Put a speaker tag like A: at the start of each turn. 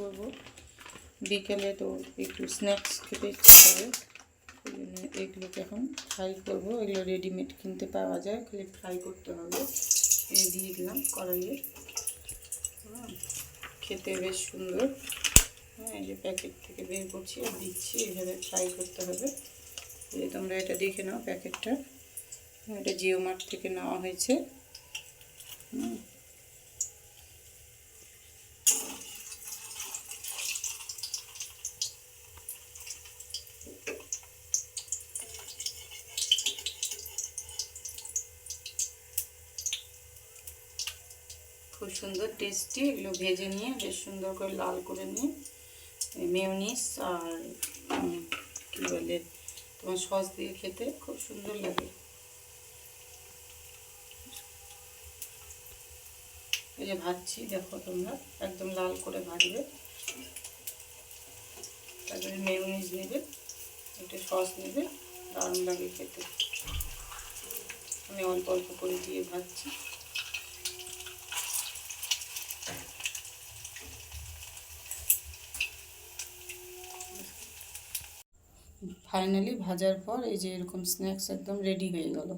A: করব, বিকেলে তো একটু স্ন্যাক্স খেতে ইচ্ছে করে, ওই জন্য এগুলোকে এখন ফ্রাই করব। এগুলো রেডিমেড কিনতে পাওয়া যায়, খালি ফ্রাই করতে হবে। দিয়ে দিলাম কড়াইয়ে। খেতে বেশ সুন্দর। এই যে প্যাকেট থেকে বের করছি আর দিচ্ছি, এইভাবে ফ্রাই করতে হবে। যে তোমরা এটা দেখে নাও, প্যাকেটটা এটা জিও মার্ট থেকে নেওয়া হয়েছে। খুব সুন্দর টেস্টি। এগুলো ভেজে নিয়ে বেশ সুন্দর করে লাল করে নিয়ে মেয়োনিজ আর কী বলে তোমার সস দিয়ে খেতে খুব সুন্দর লাগে। এই যে ভাজছি, দেখো তোমরা একদম লাল করে ভাজবে। তারপরে মেয়োনিজ নেবে, একটু সস নেবে, দারুণ লাগে খেতে। আমি অল্প অল্প করে দিয়ে ভাজছি। ফাইনালি ভাজার পর এই যে এরকম স্ন্যাক্স একদম রেডি হয়ে গেল।